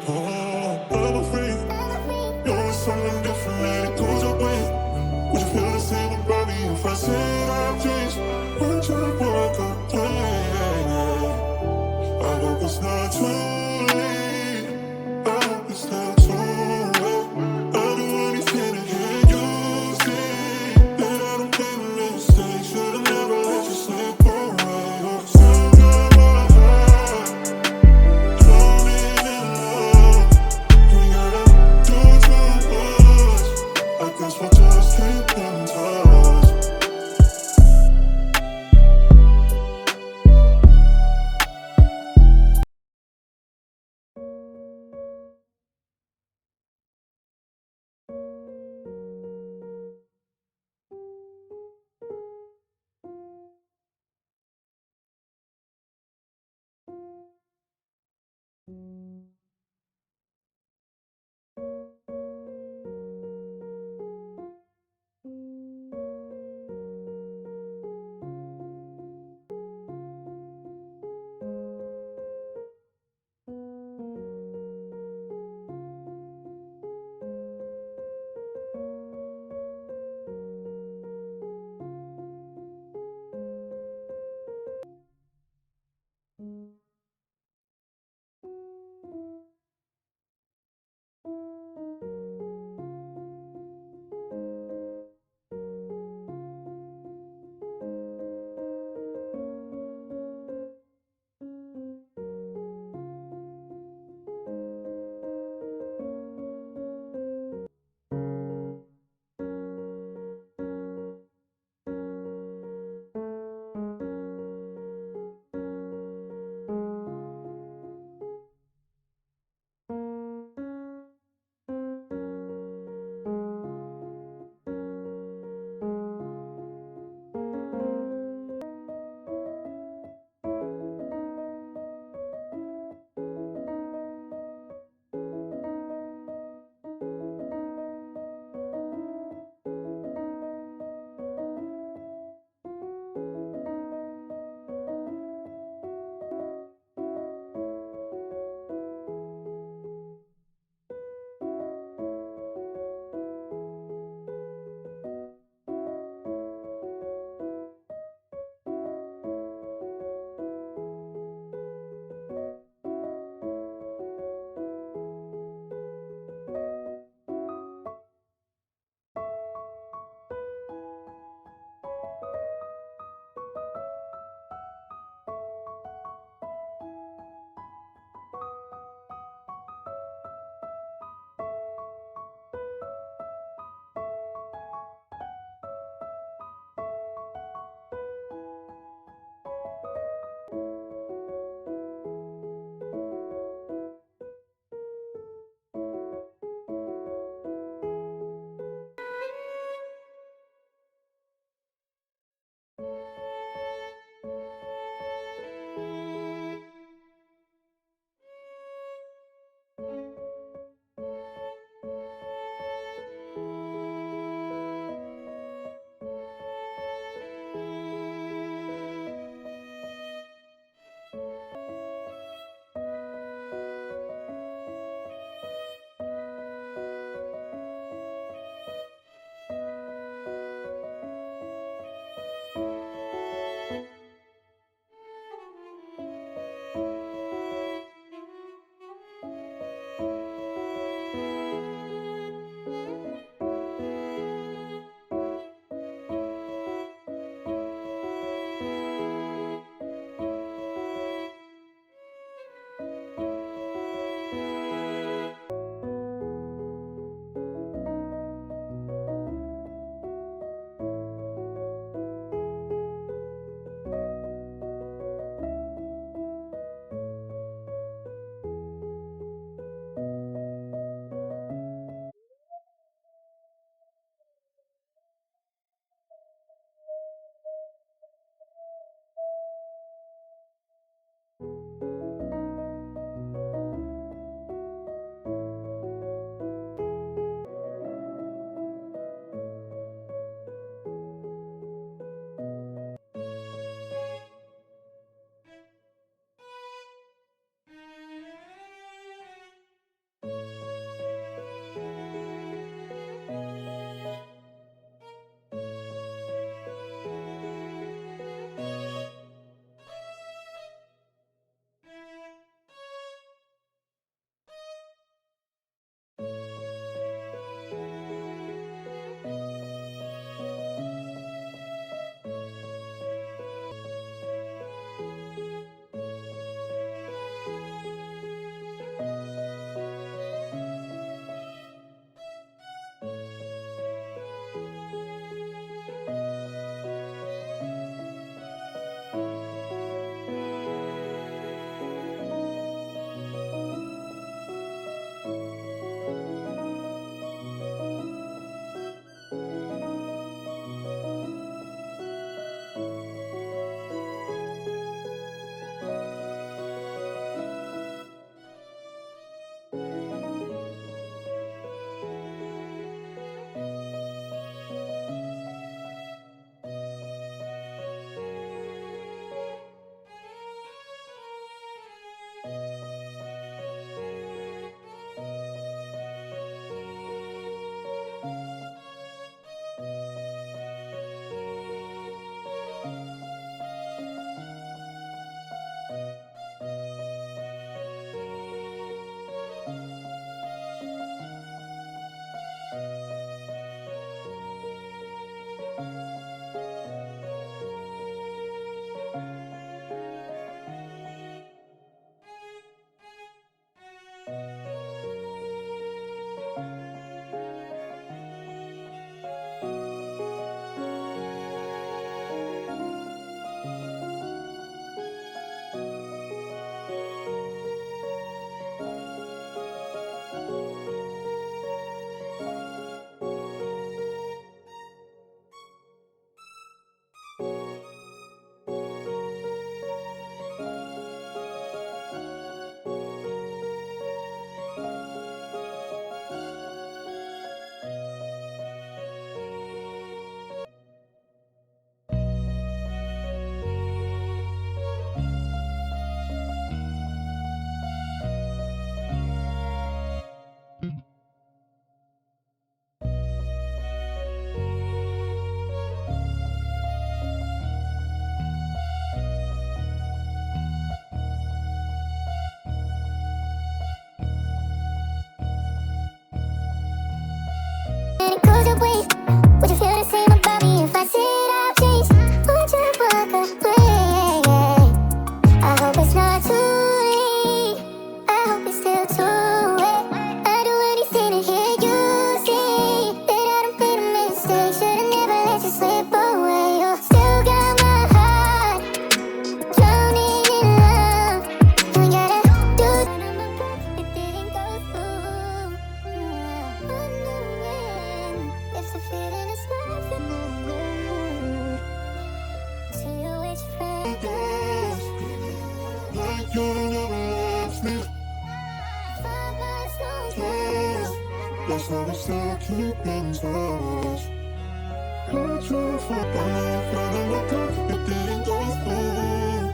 Oh, I'm afraid you're with someone different and it goes away. Would you feel the same about me if I said I've changed? Would you walk away? I hope it's not too late. I hope it's not too late. I'll do anything to get you stay. And I don't make a mistake. Should've never let you slip away. Still got my heart, drowning in love. That's how we still keep in touch. Hurt you for life, I don't know it didn't go through.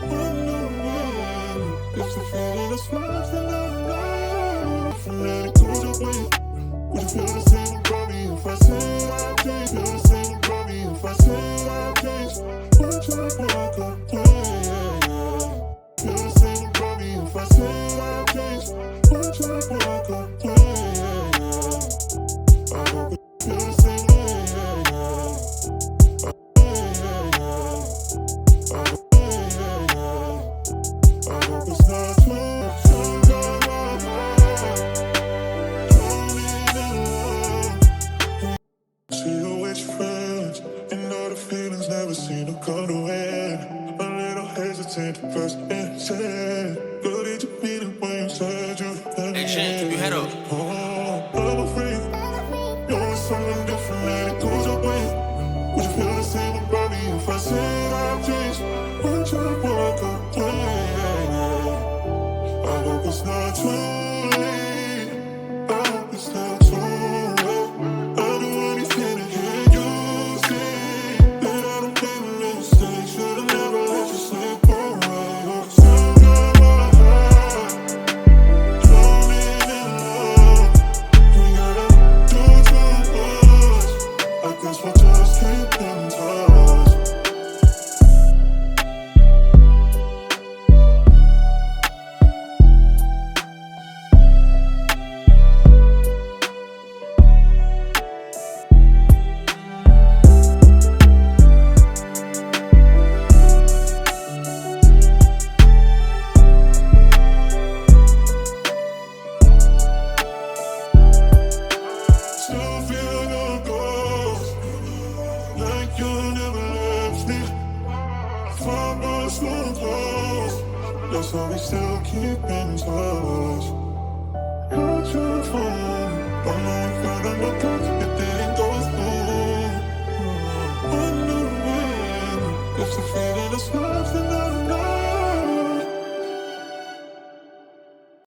Wondering if the feeling is worse than I if I let it go away. Would you feel the same about me if I said I changed? Feel the same about me if I said I changed? Would you walk away? Feel the same about me if I said I changed? Would you walk away?